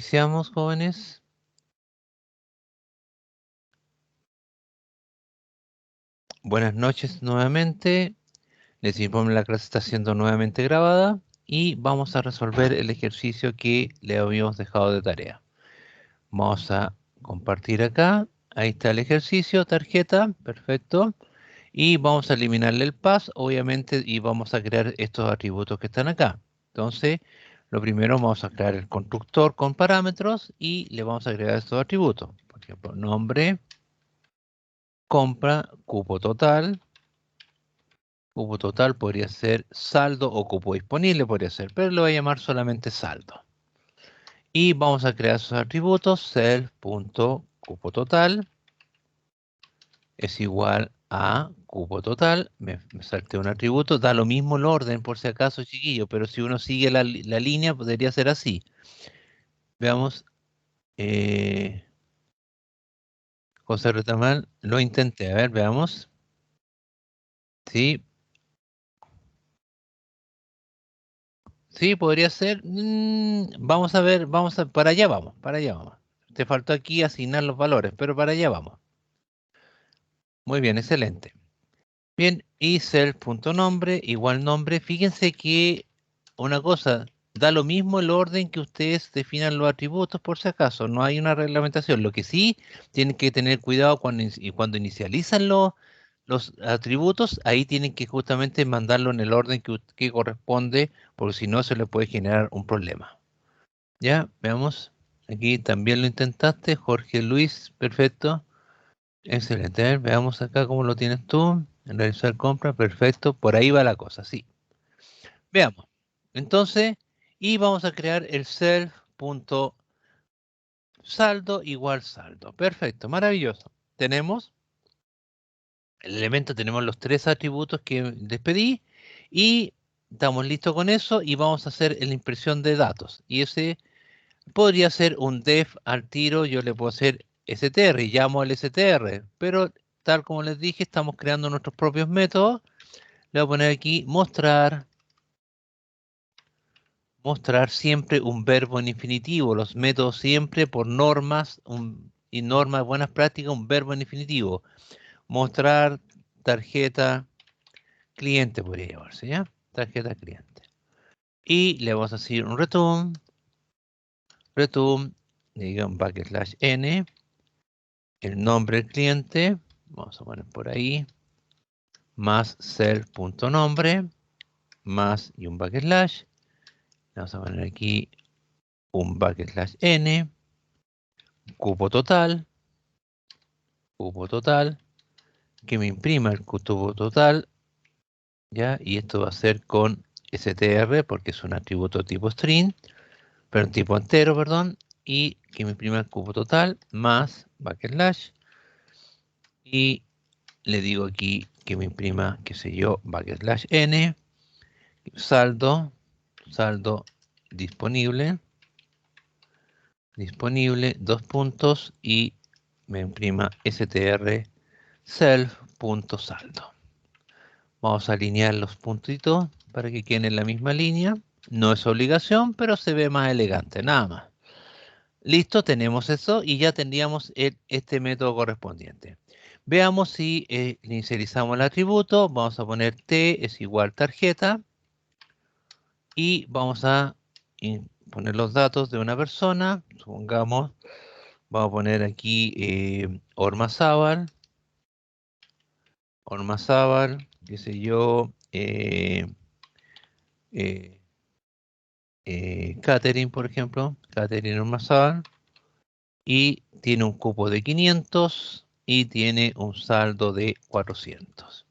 Iniciamos, jóvenes. Buenas noches nuevamente. Les informo que la clase está siendo nuevamente grabada y vamos a resolver el ejercicio que le habíamos dejado de tarea. Vamos a compartir acá. Ahí está el ejercicio, tarjeta, perfecto. Y vamos a eliminarle el pass, obviamente, y vamos a crear estos atributos que están acá. Entonces, lo primero vamos a crear el constructor con parámetros y le vamos a agregar estos atributos. Por ejemplo, nombre, compra, cupo total. Cupo total podría ser saldo o cupo disponible, podría ser, pero lo voy a llamar solamente saldo. Y vamos a crear esos atributos, self.cupo total es igual a cupo total. Me salté un atributo, da lo mismo el orden por si acaso, chiquillo, pero si uno sigue la línea podría ser así. Veamos. José Retamal, lo intenté, a ver, veamos. Sí, sí, podría ser. Vamos a ver, para allá vamos, para allá vamos. Te faltó aquí asignar los valores, pero para allá vamos. Muy bien, excelente. Bien, y self.nombre igual nombre. Fíjense que una cosa, da lo mismo el orden que ustedes definan los atributos por si acaso, no hay una reglamentación. Lo que sí tienen que tener cuidado cuando inicializan los atributos, ahí tienen que justamente mandarlo en el orden que corresponde, porque si no se le puede generar un problema. Ya, veamos. Aquí también lo intentaste, Jorge Luis, perfecto. Excelente. A ver, veamos acá cómo lo tienes tú. En realizar compra, perfecto. Por ahí va la cosa, sí. Veamos. Entonces, y vamos a crear el self.saldo igual saldo. Perfecto, maravilloso. Tenemos el elemento, tenemos los tres atributos que les pedí y estamos listos con eso y vamos a hacer la impresión de datos. Y ese podría ser un def al tiro, yo le puedo hacer str y llamo al str, pero tal como les dije, estamos creando nuestros propios métodos. Le voy a poner aquí mostrar siempre un verbo en infinitivo. Los métodos siempre por normas y normas buenas prácticas, un verbo en infinitivo. Mostrar tarjeta cliente podría llamarse, ¿ya? Tarjeta cliente. Y le vamos a decir un return, digamos /n, el nombre del cliente, vamos a poner por ahí, más self.nombre, más y un /, vamos a poner aquí un /n, cupo total, que me imprima el cupo total, ¿ya? Y esto va a ser con str, porque es un atributo tipo string, pero tipo entero, perdón, y que me imprima el cupo total, más /, y le digo aquí que me imprima, qué sé yo, /n, saldo disponible, dos puntos, y me imprima str self.saldo. Vamos a alinear los puntitos para que queden en la misma línea. No es obligación, pero se ve más elegante, nada más. Listo, tenemos eso y ya tendríamos este método correspondiente. Veamos si inicializamos el atributo. Vamos a poner t es igual tarjeta y vamos a poner los datos de una persona. Supongamos, vamos a poner aquí Ormazábal, qué sé yo, Catherine, por ejemplo, Catherine Ormazábal, y tiene un cupo de 500 y tiene un saldo de 400.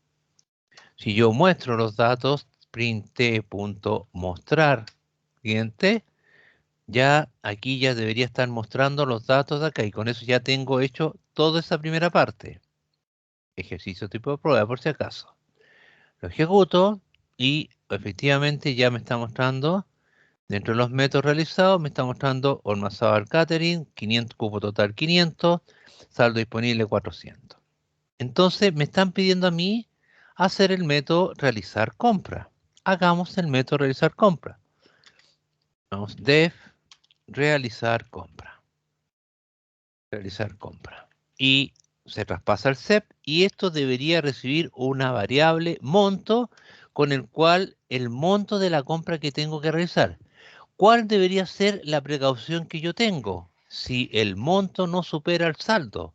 Si yo muestro los datos, print.mostrar cliente, ya aquí ya debería estar mostrando los datos de acá y con eso ya tengo hecho toda esa primera parte. Ejercicio tipo de prueba por si acaso. Lo ejecuto y efectivamente ya me está mostrando, dentro de los métodos realizados, me está mostrando Ormazábal Catering, 500, cupo total 500, saldo disponible 400. Entonces me están pidiendo a mí hacer el método realizar compra. Hagamos el método realizar compra. Vamos def realizar compra. Realizar compra. Y se traspasa el CEP y esto debería recibir una variable monto con el cual el monto de la compra que tengo que realizar. ¿Cuál debería ser la precaución que yo tengo? Si el monto no supera el saldo.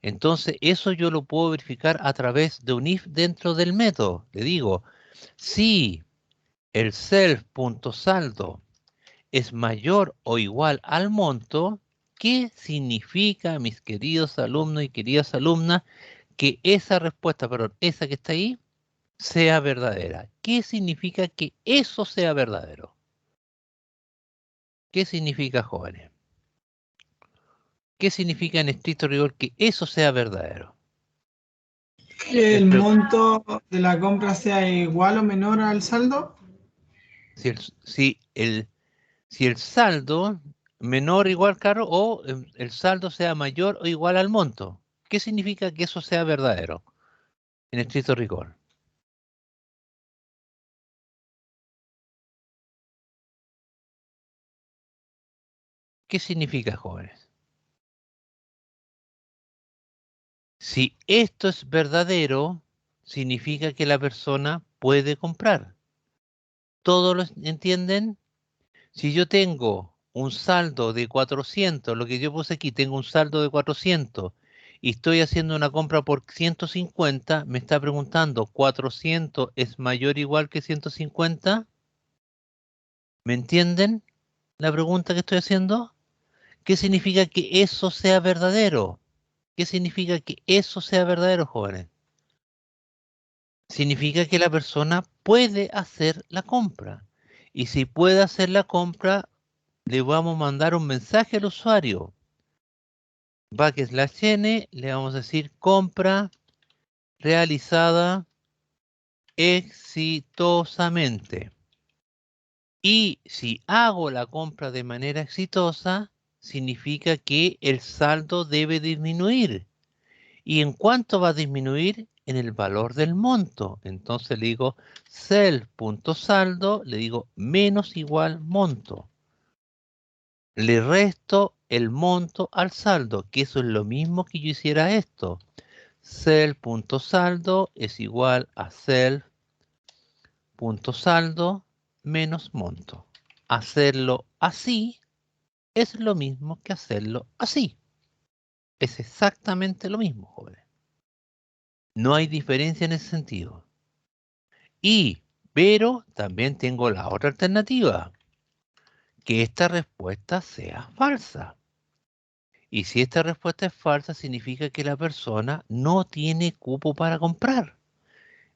Entonces eso yo lo puedo verificar a través de un if dentro del método. Le digo, si el self.saldo es mayor o igual al monto, ¿qué significa, mis queridos alumnos y queridas alumnas, que esa respuesta, perdón, esa que está ahí, sea verdadera? ¿Qué significa que eso sea verdadero? ¿Qué significa, jóvenes? ¿Qué significa en estricto rigor que eso sea verdadero? Que el monto de la compra sea igual o menor al saldo. Si el saldo menor o igual, claro, o el saldo sea mayor o igual al monto. ¿Qué significa que eso sea verdadero en estricto rigor? ¿Qué significa, jóvenes? Si esto es verdadero, significa que la persona puede comprar. ¿Todos lo entienden? Si yo tengo un saldo de 400, lo que yo puse aquí, tengo un saldo de 400 y estoy haciendo una compra por 150, me está preguntando, ¿400 es mayor o igual que 150? ¿Me entienden la pregunta que estoy haciendo? ¿Qué significa que eso sea verdadero? ¿Qué significa que eso sea verdadero, jóvenes? Significa que la persona puede hacer la compra. Y si puede hacer la compra, le vamos a mandar un mensaje al usuario. \n, le vamos a decir compra realizada exitosamente. Y si hago la compra de manera exitosa, significa que el saldo debe disminuir. ¿Y en cuánto va a disminuir? En el valor del monto. Entonces le digo self.saldo, le digo menos igual monto. Le resto el monto al saldo, que eso es lo mismo que yo hiciera esto. Self.saldo es igual a self.saldo menos monto. Hacerlo así es lo mismo que hacerlo así. Es exactamente lo mismo, jóvenes. No hay diferencia en ese sentido. Pero también tengo la otra alternativa, que esta respuesta sea falsa. Y si esta respuesta es falsa, significa que la persona no tiene cupo para comprar.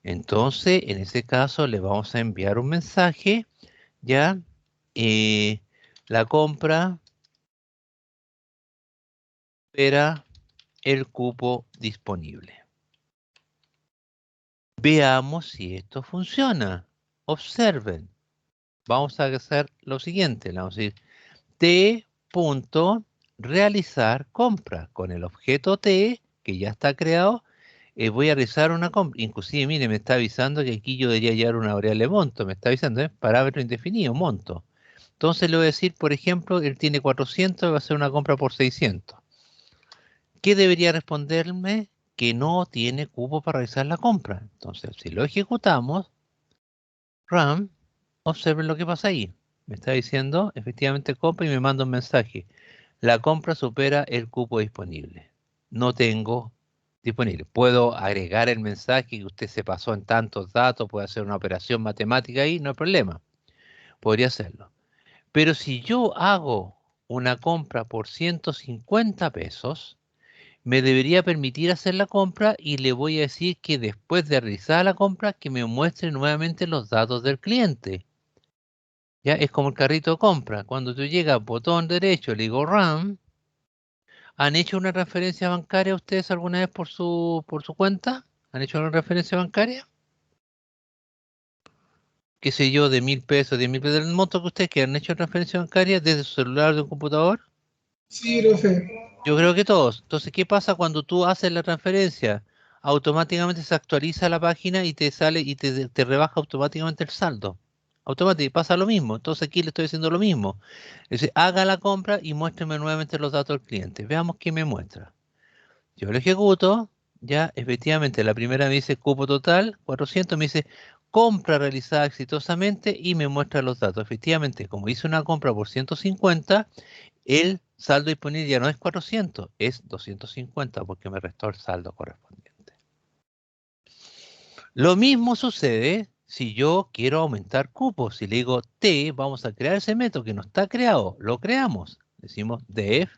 Entonces, en ese caso, le vamos a enviar un mensaje, ya, la compra espera el cupo disponible. Veamos si esto funciona. Observen. Vamos a hacer lo siguiente. Le vamos a decir t.realizar compra. Con el objeto t, que ya está creado, voy a realizar una compra. Inclusive, mire, me está avisando que aquí yo debería llevar una variable monto. Me está avisando, parámetro indefinido, monto. Entonces le voy a decir, por ejemplo, él tiene 400 y va a hacer una compra por 600. ¿Qué debería responderme? Que no tiene cupo para realizar la compra. Entonces, si lo ejecutamos, run, observen lo que pasa ahí. Me está diciendo, efectivamente, compra y me manda un mensaje. La compra supera el cupo disponible. No tengo disponible. Puedo agregar el mensaje que usted se pasó en tantos datos, puede hacer una operación matemática ahí, no hay problema. Podría hacerlo. Pero si yo hago una compra por 150 pesos, me debería permitir hacer la compra y le voy a decir que después de realizar la compra, que me muestre nuevamente los datos del cliente. Ya es como el carrito de compra. Cuando tú llegas, botón derecho, le digo Run. ¿Han hecho una transferencia bancaria ustedes alguna vez por su cuenta? ¿Han hecho una transferencia bancaria? ¿Qué sé yo, de 1.000 pesos, 10.000 pesos? ¿El monto que ustedes que han hecho transferencia bancaria desde su celular o de un computador? Sí, profe. Yo creo que todos. Entonces, ¿qué pasa cuando tú haces la transferencia? Automáticamente se actualiza la página y te sale y te rebaja automáticamente el saldo. Automático, pasa lo mismo. Entonces aquí le estoy diciendo lo mismo. Dice, haga la compra y muéstrame nuevamente los datos del cliente. Veamos qué me muestra. Yo lo ejecuto, ya efectivamente la primera me dice cupo total, 400, me dice compra realizada exitosamente y me muestra los datos. Efectivamente, como hice una compra por 150, el saldo disponible ya no es 400, es 250 porque me restó el saldo correspondiente. Lo mismo sucede si yo quiero aumentar cupos. Si le digo T, vamos a crear ese método que no está creado, lo creamos. Decimos def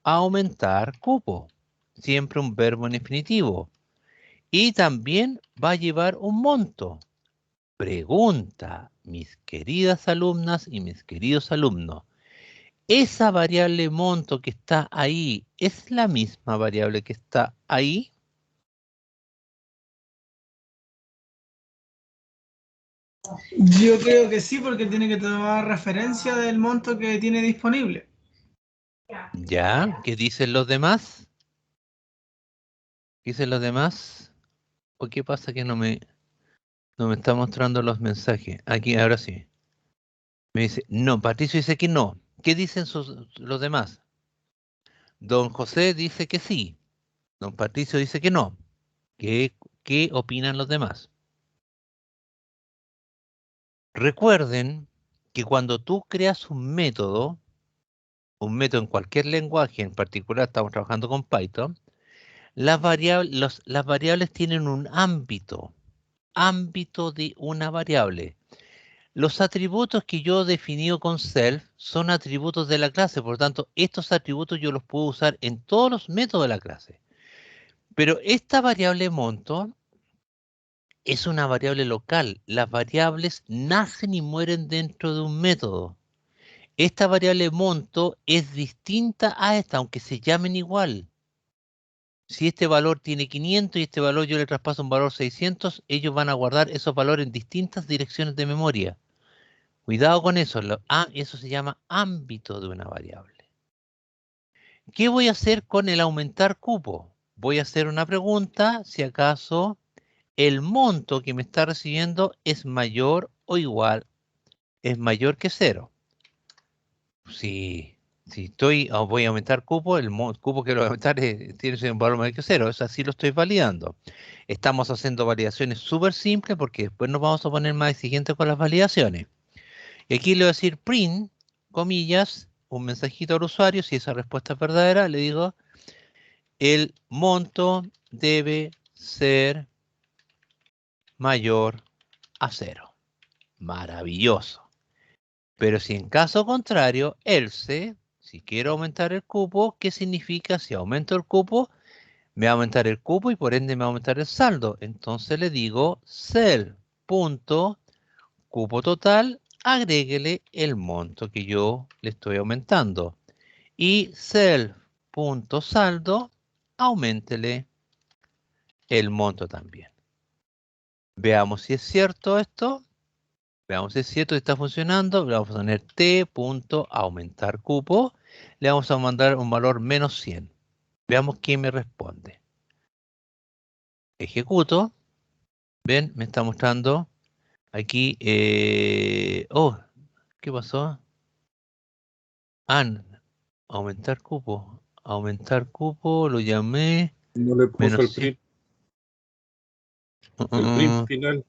aumentar cupo. Siempre un verbo en infinitivo. Y también va a llevar un monto. Pregunta, mis queridas alumnas y mis queridos alumnos. ¿Esa variable monto que está ahí es la misma variable que está ahí? Yo creo que sí, porque tiene que tomar referencia del monto que tiene disponible. ¿Ya? ¿Qué dicen los demás? ¿Qué dicen los demás? ¿O qué pasa que no me está mostrando los mensajes? Aquí, ahora sí. Me dice, no, Patricio dice que no. ¿Qué dicen los demás? Don José dice que sí. Don Patricio dice que no. ¿Qué opinan los demás? Recuerden que cuando tú creas un método en cualquier lenguaje, en particular estamos trabajando con Python, las variables tienen un ámbito de una variable. Los atributos que yo he definido con self son atributos de la clase, por lo tanto, estos atributos yo los puedo usar en todos los métodos de la clase. Pero esta variable monto es una variable local. Las variables nacen y mueren dentro de un método. Esta variable monto es distinta a esta, aunque se llamen igual. Si este valor tiene 500 y este valor yo le traspaso un valor 600, ellos van a guardar esos valores en distintas direcciones de memoria. Cuidado con eso. Eso se llama ámbito de una variable. ¿Qué voy a hacer con el aumentar cupo? Voy a hacer una pregunta si acaso el monto que me está recibiendo es mayor o igual, es mayor que 0. Si voy a aumentar cupo, el cupo que lo voy a aumentar tiene un valor mayor que 0. Eso así lo estoy validando. Estamos haciendo validaciones súper simples porque después nos vamos a poner más exigentes con las validaciones. Y aquí le voy a decir print, comillas, un mensajito al usuario. Si esa respuesta es verdadera, le digo, el monto debe ser mayor a 0. Maravilloso. Pero si en caso contrario, else, si quiero aumentar el cupo, ¿qué significa? Si aumento el cupo, me va a aumentar el cupo y por ende me va a aumentar el saldo. Entonces le digo cell.cupo total, agréguele el monto que yo le estoy aumentando. Y cell.saldo, auméntele el monto también. Veamos si es cierto esto. Veamos si es cierto que está funcionando. Le vamos a poner t.aumentar cupo. Le vamos a mandar un valor menos 100. Veamos quién me responde. Ejecuto. Ven, me está mostrando aquí. ¿Qué pasó? Aumentar cupo. Aumentar cupo, lo llamé. No le puso Menos el 100. print. El print final.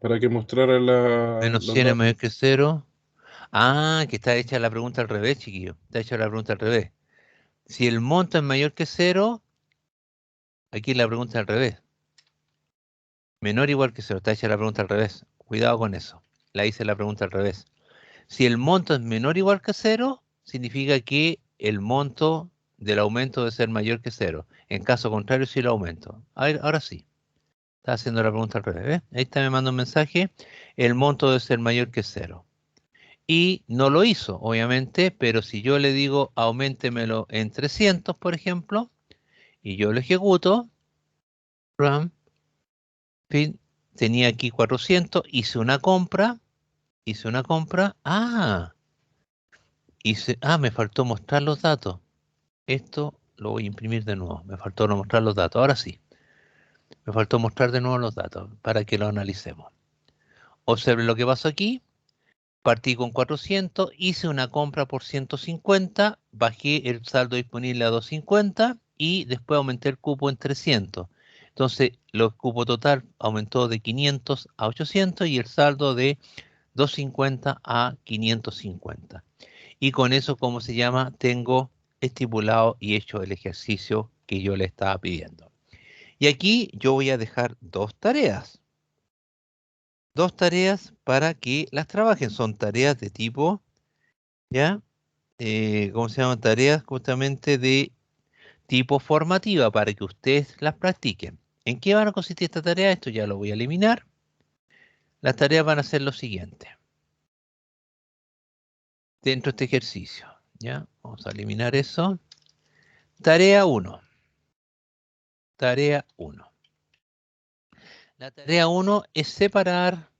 Para que mostrara Menos los 100 es mayor datos. que 0. Que está hecha la pregunta al revés, chiquillo. Está hecha la pregunta al revés. Si el monto es mayor que 0, aquí la pregunta al revés. Menor o igual que 0. Está hecha la pregunta al revés. Cuidado con eso. La hice la pregunta al revés. Si el monto es menor o igual que 0, significa que el monto del aumento debe ser mayor que 0. En caso contrario, sí lo aumento. A ver, ahora sí. Está haciendo la pregunta al revés. ¿Ves? Ahí está, me manda un mensaje. El monto debe ser mayor que 0. Y no lo hizo, obviamente, pero si yo le digo auméntemelo en 300, por ejemplo, y yo lo ejecuto, RAM, fin, tenía aquí 400, hice una compra, me faltó mostrar los datos. Esto lo voy a imprimir de nuevo, me faltó no mostrar los datos, ahora sí. Me faltó mostrar de nuevo los datos para que lo analicemos. Observe lo que pasó aquí. Partí con 400, hice una compra por 150, bajé el saldo disponible a 250 y después aumenté el cupo en 300. Entonces, el cupo total aumentó de 500 a 800 y el saldo de 250 a 550. Y con eso, ¿cómo se llama? Tengo estipulado y hecho el ejercicio que yo le estaba pidiendo. Y aquí yo voy a dejar dos tareas. Dos tareas para que las trabajen. Son tareas de tipo, ¿ya? ¿Cómo se llaman? Tareas justamente de tipo formativa para que ustedes las practiquen. ¿En qué van a consistir esta tarea? Esto ya lo voy a eliminar. Las tareas van a ser lo siguiente. Dentro de este ejercicio, ¿ya? Vamos a eliminar eso. Tarea 1. Tarea 1. La tarea 1 es separar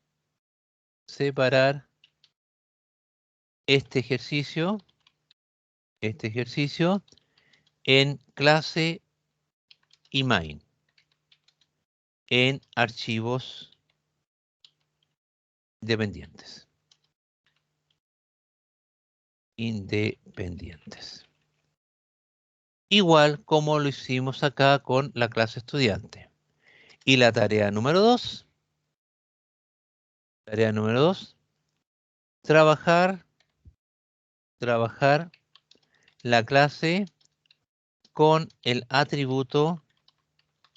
este ejercicio en clase y main, en archivos dependientes. Independientes. Igual como lo hicimos acá con la clase estudiante. Y la tarea número 2. Tarea número 2. Trabajar la clase con el atributo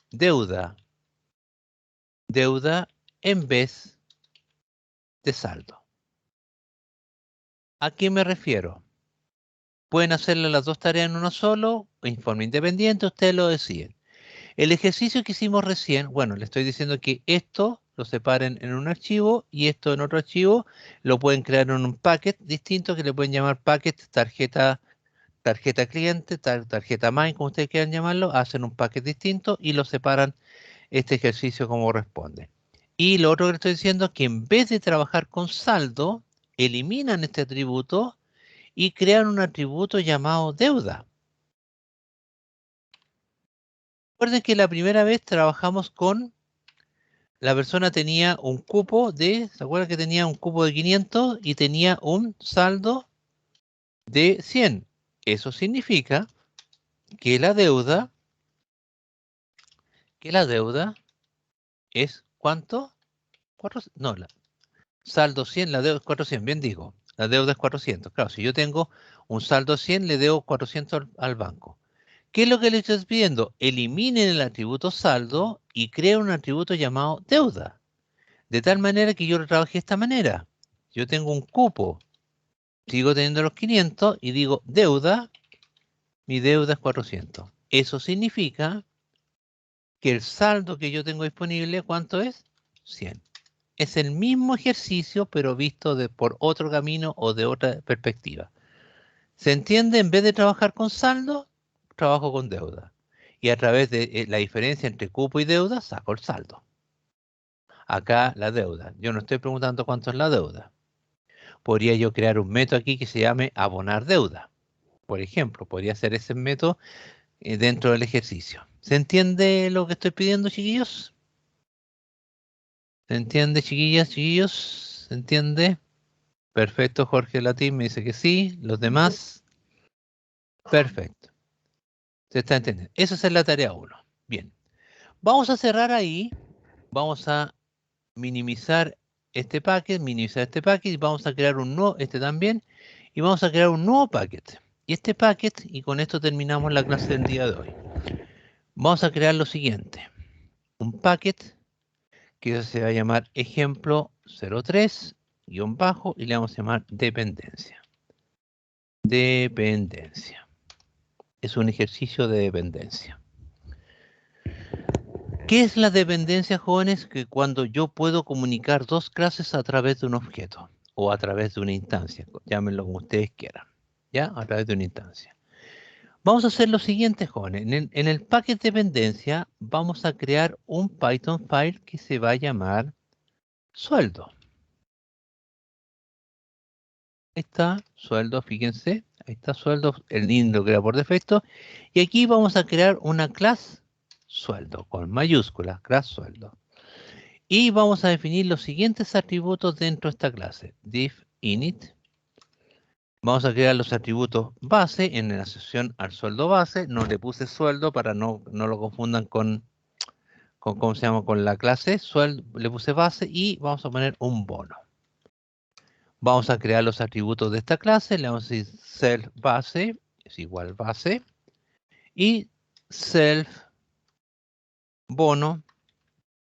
deuda. Deuda en vez de saldo. ¿A qué me refiero? Pueden hacerle las dos tareas en uno solo, en forma independiente, ustedes lo deciden. El ejercicio que hicimos recién, bueno, le estoy diciendo que esto lo separen en un archivo y esto en otro archivo, lo pueden crear en un packet distinto que le pueden llamar packet, tarjeta cliente, tarjeta main, como ustedes quieran llamarlo, hacen un packet distinto y lo separan este ejercicio como corresponde. Y lo otro que le estoy diciendo es que en vez de trabajar con saldo, eliminan este atributo y crean un atributo llamado deuda. Recuerden que la primera vez trabajamos con, la persona tenía un cupo de, ¿se acuerdan que tenía un cupo de 500 y tenía un saldo de 100? Eso significa que la deuda es ¿cuánto? No, saldo 100, la deuda es 400, bien digo, la deuda es 400. Claro, si yo tengo un saldo 100, le debo 400 al banco. ¿Qué es lo que le estoy pidiendo? Eliminen el atributo saldo y creen un atributo llamado deuda. De tal manera que yo lo trabajé de esta manera. Yo tengo un cupo, sigo teniendo los 500 y digo deuda, mi deuda es 400. Eso significa que el saldo que yo tengo disponible, ¿cuánto es? 100. Es el mismo ejercicio, pero visto por otro camino o de otra perspectiva. ¿Se entiende? En vez de trabajar con saldo, trabajo con deuda. Y a través de la diferencia entre cupo y deuda, saco el saldo. Acá la deuda. Yo no estoy preguntando cuánto es la deuda. Podría yo crear un método aquí que se llame abonar deuda. Por ejemplo, podría ser ese método dentro del ejercicio. ¿Se entiende lo que estoy pidiendo, chiquillos? ¿Se entiende, chiquillas, chiquillos? ¿Se entiende? Perfecto, Jorge Latín me dice que sí. ¿Los demás? Perfecto. Se está entendiendo. Esa es la tarea 1. Bien. Vamos a cerrar ahí. Vamos a minimizar este paquete, y vamos a crear un nuevo, este también, y vamos a crear un nuevo paquete. Y este paquete, y con esto terminamos la clase del día de hoy. Vamos a crear lo siguiente. Un paquete que se va a llamar ejemplo 03 guión bajo y le vamos a llamar dependencia. Dependencia. Es un ejercicio de dependencia. ¿Qué es la dependencia, jóvenes? Que cuando yo puedo comunicar dos clases a través de un objeto o a través de una instancia, llámenlo como ustedes quieran, ¿ya? A través de una instancia. Vamos a hacer lo siguiente, jóvenes. En el paquete dependencia vamos a crear un Python file que se va a llamar sueldo. Ahí está, sueldo, fíjense. Ahí está sueldo, el int lo crea por defecto. Y aquí vamos a crear una clase sueldo, con mayúscula, clase sueldo. Y vamos a definir los siguientes atributos dentro de esta clase. Div init. Vamos a crear los atributos base en la sección al sueldo base. No le puse sueldo para no lo confundan con ¿cómo se llama? Con la clase. Sueldo, le puse base y vamos a poner un bono. Vamos a crear los atributos de esta clase. Le vamos a decir self base es igual base. Y self bono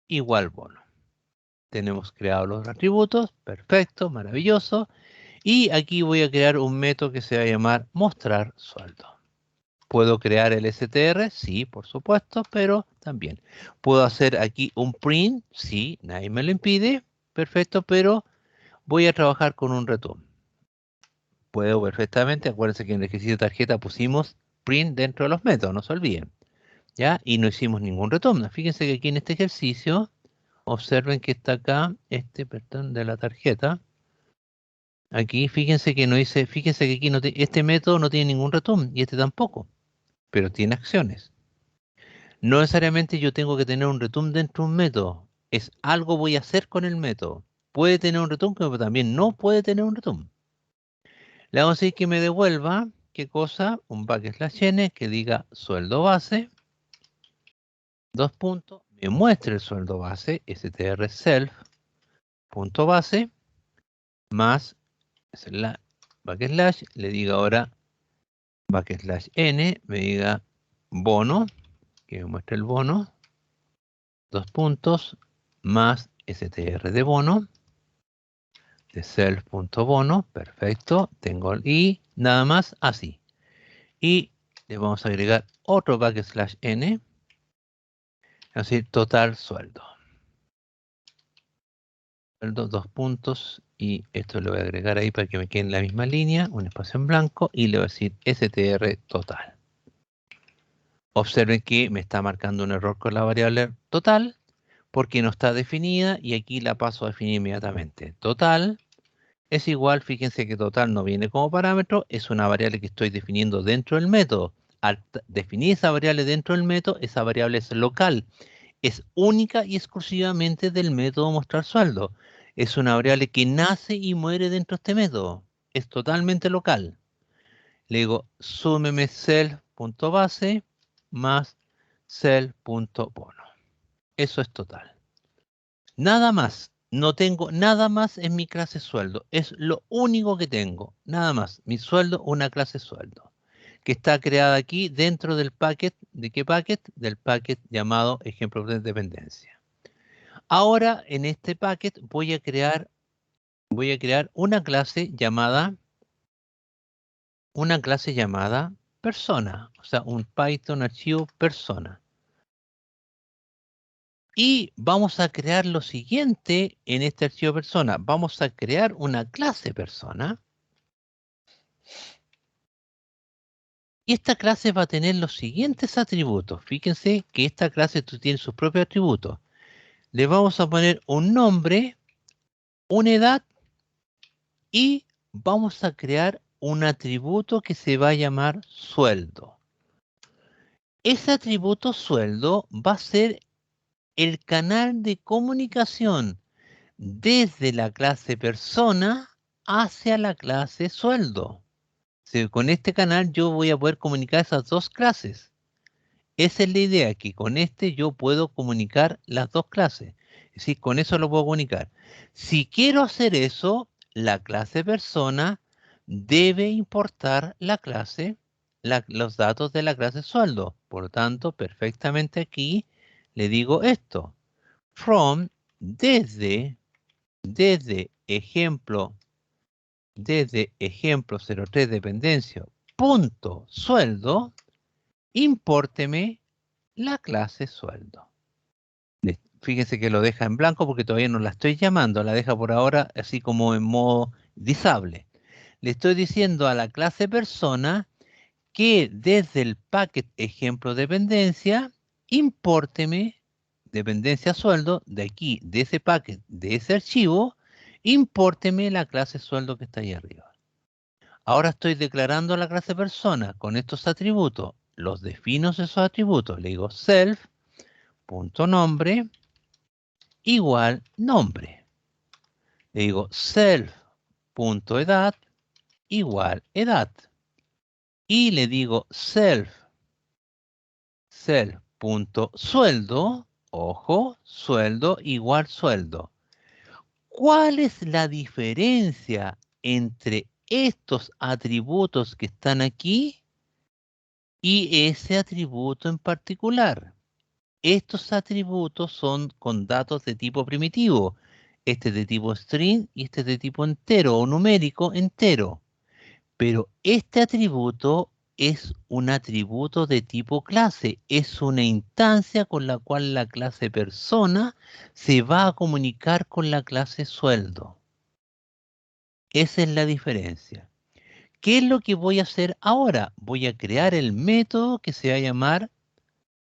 igual bono. Tenemos creados los atributos. Perfecto, maravilloso. Y aquí voy a crear un método que se va a llamar mostrar sueldo. ¿Puedo crear el str? Sí, por supuesto, pero también. ¿Puedo hacer aquí un print? Sí, nadie me lo impide. Perfecto, pero voy a trabajar con un return. Puedo perfectamente, acuérdense que en el ejercicio de tarjeta pusimos print dentro de los métodos, no se olviden. ¿Ya? Y no hicimos ningún retorno. Fíjense que aquí en este ejercicio, observen que está acá, perdón, de la tarjeta. Aquí, fíjense que no dice, fíjense que aquí no este método no tiene ningún return y este tampoco, pero tiene acciones. No necesariamente yo tengo que tener un return dentro de un método. Es algo voy a hacer con el método. Puede tener un return, pero también no puede tener un return. Le vamos a decir que me devuelva, ¿qué cosa? Un backslash n que diga sueldo base. Dos puntos, me muestre el sueldo base, str self, punto base, más backslash, le diga ahora backslash n, me diga bono, que me muestre el bono, dos puntos, más str de bono, de self.bono, perfecto, tengo y nada más así. Y le vamos a agregar otro backslash n, así total sueldo. Sueldo, dos puntos, y esto lo voy a agregar ahí para que me quede en la misma línea, un espacio en blanco, y le voy a decir str total. Observen que me está marcando un error con la variable total, porque no está definida, y aquí la paso a definir inmediatamente. Total es igual, fíjense que total no viene como parámetro, es una variable que estoy definiendo dentro del método. Al definir esa variable dentro del método, esa variable es local. Es única y exclusivamente del método mostrar sueldo. Es una variable que nace y muere dentro de este método. Es totalmente local. Le digo, súmeme self.base más self.bono. Eso es total. Nada más. No tengo nada más en mi clase sueldo. Es lo único que tengo. Nada más. Mi sueldo, una clase sueldo. Que está creada aquí dentro del packet. ¿De qué packet? Del packet llamado ejemplo de dependencia. Ahora en este packet voy a crear una clase llamada persona, o sea, un Python archivo persona. Y vamos a crear lo siguiente en este archivo persona. Vamos a crear una clase persona. Y esta clase va a tener los siguientes atributos. Fíjense que esta clase tiene sus propios atributos. Le vamos a poner un nombre, una edad y vamos a crear un atributo que se va a llamar sueldo. Ese atributo sueldo va a ser el canal de comunicación desde la clase persona hacia la clase sueldo. Con este canal yo voy a poder comunicar esas dos clases. Esa es la idea, que con este yo puedo comunicar las dos clases. Es decir, con eso lo puedo comunicar. Si quiero hacer eso, la clase persona debe importar la clase, los datos de la clase sueldo. Por lo tanto, perfectamente aquí le digo esto. From, desde ejemplo 03 dependencia, punto sueldo, impórteme la clase sueldo. Fíjense que lo deja en blanco porque todavía no la estoy llamando, la deja por ahora así como en modo disable. Le estoy diciendo a la clase persona que desde el packet ejemplo dependencia, impórteme dependencia sueldo de aquí, de ese packet, de ese archivo, impórteme la clase sueldo que está ahí arriba. Ahora estoy declarando a la clase persona con estos atributos. Los defino esos atributos. Le digo self.nombre igual nombre. Le digo self.edad igual edad. Y le digo self.sueldo, ojo, sueldo igual sueldo. ¿Cuál es la diferencia entre estos atributos que están aquí y ese atributo en particular? Estos atributos son con datos de tipo primitivo. Este es de tipo string y este es de tipo entero o numérico entero. Pero este atributo es un atributo de tipo clase. Es una instancia con la cual la clase persona se va a comunicar con la clase sueldo. Esa es la diferencia. ¿Qué es lo que voy a hacer ahora? Voy a crear el método que se va a llamar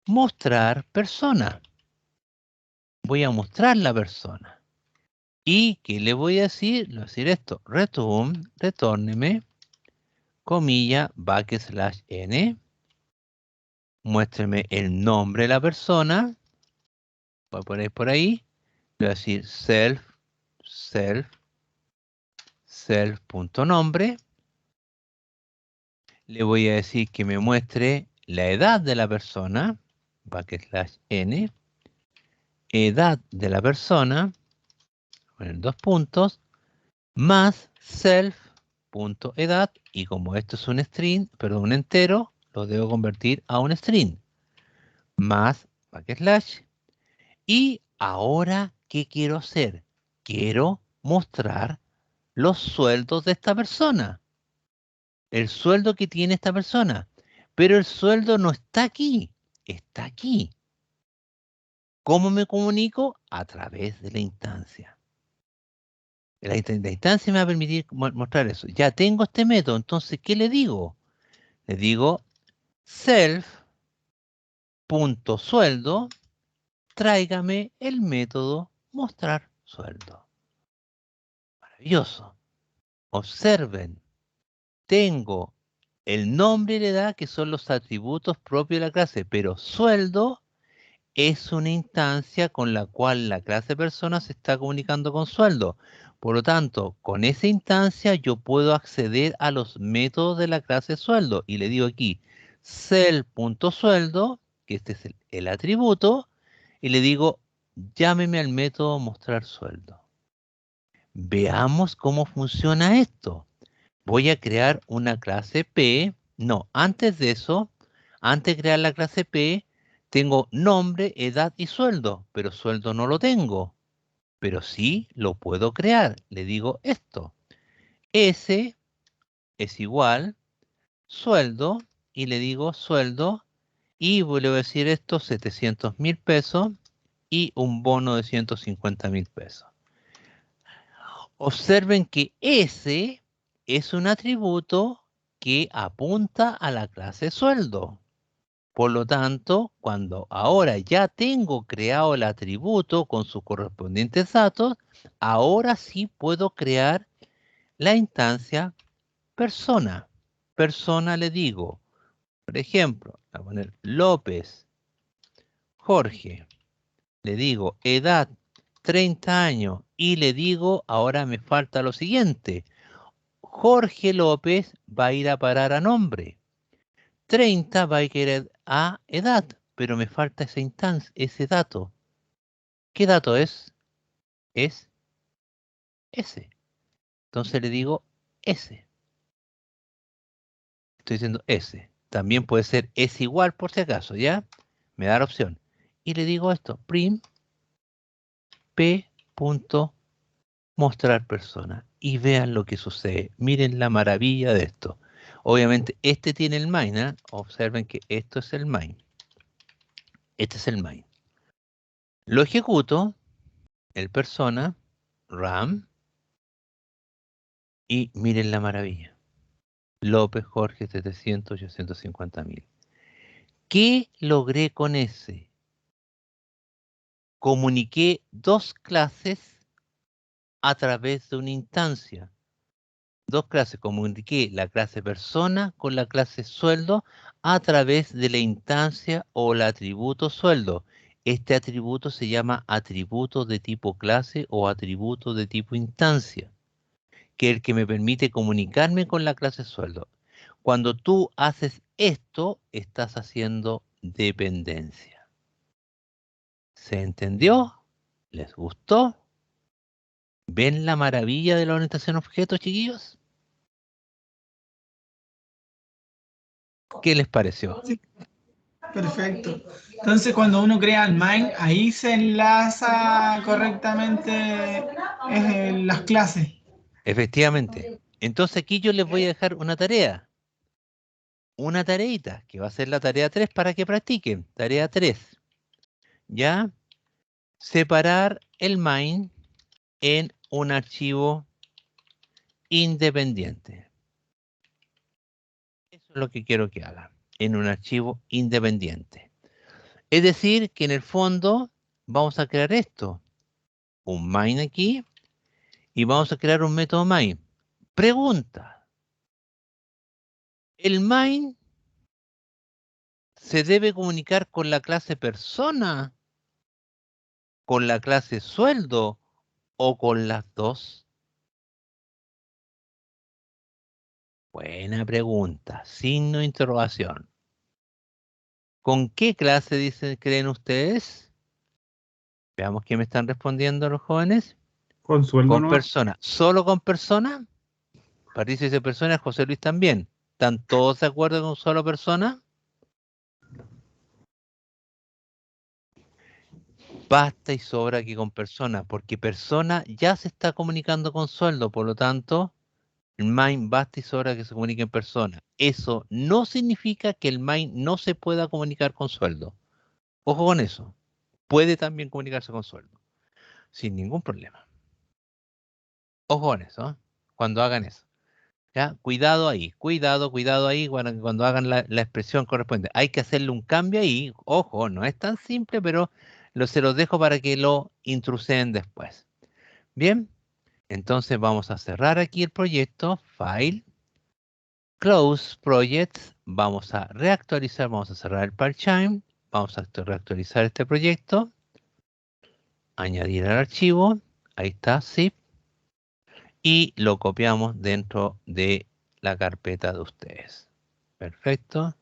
mostrar persona. Voy a mostrar la persona. ¿Y qué le voy a decir? Le voy a decir esto. Retórneme, comilla, \n. Muéstreme el nombre de la persona. Voy a poner por ahí. Le voy a decir self.nombre. Le voy a decir que me muestre la edad de la persona. \n. Edad de la persona. Poner dos puntos. Más self.edad. Y como esto es un string, perdón, un entero, lo debo convertir a un string. Más \. Y ahora, ¿qué quiero hacer? Quiero mostrar los sueldos de esta persona. El sueldo que tiene esta persona. Pero el sueldo no está aquí, está aquí. ¿Cómo me comunico? A través de la instancia. La instancia me va a permitir mostrar eso. Ya tengo este método, entonces, ¿qué le digo? Le digo self.sueldo, tráigame el método mostrar sueldo. Maravilloso. Observen, tengo el nombre y la edad que son los atributos propios de la clase, pero sueldo es una instancia con la cual la clase persona se está comunicando con sueldo. Por lo tanto, con esa instancia yo puedo acceder a los métodos de la clase sueldo. Y le digo aquí, self.sueldo, que este es el atributo, y le digo, llámeme al método mostrar sueldo. Veamos cómo funciona esto. Voy a crear una clase P. No, antes de eso, antes de crear la clase P, tengo nombre, edad y sueldo, pero sueldo no lo tengo. Pero sí lo puedo crear. Le digo esto. S es igual sueldo y le digo sueldo y le voy a decir esto 700.000 pesos y un bono de 150.000 pesos. Observen que S es un atributo que apunta a la clase sueldo. Por lo tanto, cuando ahora ya tengo creado el atributo con sus correspondientes datos, ahora sí puedo crear la instancia persona. Persona le digo, por ejemplo, voy a poner López Jorge. Le digo edad 30 años y le digo, ahora me falta lo siguiente. Jorge López va a ir a parar a nombre. 30 va a ir a edad, pero me falta esa instancia, ese dato. ¿Qué dato es? Es S. Entonces le digo S. Estoy diciendo S. También puede ser S igual por si acaso, ¿ya? Me da la opción. Y le digo esto, print p. Mostrar persona. Y vean lo que sucede. Miren la maravilla de esto. Obviamente este tiene el main, ¿eh? Observen que esto es el main. Este es el main. Lo ejecuto, el persona, RAM, y miren la maravilla. López Jorge 700, 850.000. ¿Qué logré con ese? Comuniqué dos clases a través de una instancia. Dos clases, comuniqué la clase persona con la clase sueldo a través de la instancia o el atributo sueldo. Este atributo se llama atributo de tipo clase o atributo de tipo instancia, que es el que me permite comunicarme con la clase sueldo. Cuando tú haces esto, estás haciendo dependencia. ¿Se entendió? ¿Les gustó? ¿Ven la maravilla de la orientación a objetos, chiquillos? ¿Qué les pareció? Sí, perfecto. Entonces, cuando uno crea el main, ahí se enlaza correctamente las clases. Efectivamente. Entonces aquí yo les voy a dejar una tareita, que va a ser la tarea 3 para que practiquen. Tarea 3. ¿Ya? Separar el main en un archivo independiente. Eso es lo que quiero que hagan, en un archivo independiente. Es decir, que en el fondo vamos a crear esto, un main aquí, y vamos a crear un método main. Pregunta, ¿el main se debe comunicar con la clase persona, con la clase sueldo o con las dos? Buena pregunta, signo de interrogación. ¿Con qué clase dicen, creen ustedes? Veamos qué me están respondiendo los jóvenes. Con sueldo Con no. persona. ¿Solo con persona? Patricio dice persona, José Luis también. ¿Están todos de acuerdo con solo persona? Basta y sobra que con persona, porque persona ya se está comunicando con sueldo, por lo tanto, el main basta y sobra que se comunique en persona. Eso no significa que el main no se pueda comunicar con sueldo. Ojo con eso. Puede también comunicarse con sueldo, sin ningún problema. Ojo con eso, ¿eh? Cuando hagan eso. ¿Ya? Cuidado ahí, cuidado ahí cuando hagan la expresión correspondiente. Hay que hacerle un cambio ahí. Ojo, no es tan simple, pero se los dejo para que lo intruseen después. Bien, entonces vamos a cerrar aquí el proyecto. File, Close Project. Vamos a reactualizar, vamos a cerrar el part-time. Vamos a reactualizar este proyecto. Añadir al archivo. Ahí está, zip. Y lo copiamos dentro de la carpeta de ustedes. Perfecto.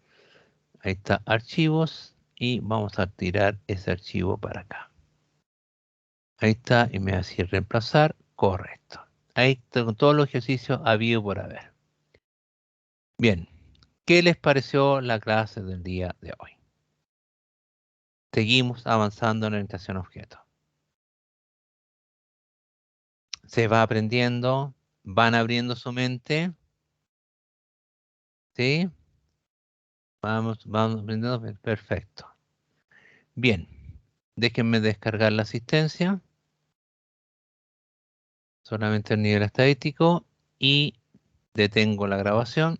Ahí está archivos y vamos a tirar ese archivo para acá. Ahí está y me hace reemplazar. Correcto. Ahí está con todos los ejercicios habido por haber. Bien. ¿Qué les pareció la clase del día de hoy? Seguimos avanzando en orientación a objetos. Se va aprendiendo, van abriendo su mente. ¿Sí? Vamos aprendiendo. Perfecto. Bien. Déjenme descargar la asistencia. Solamente el nivel estadístico y detengo la grabación.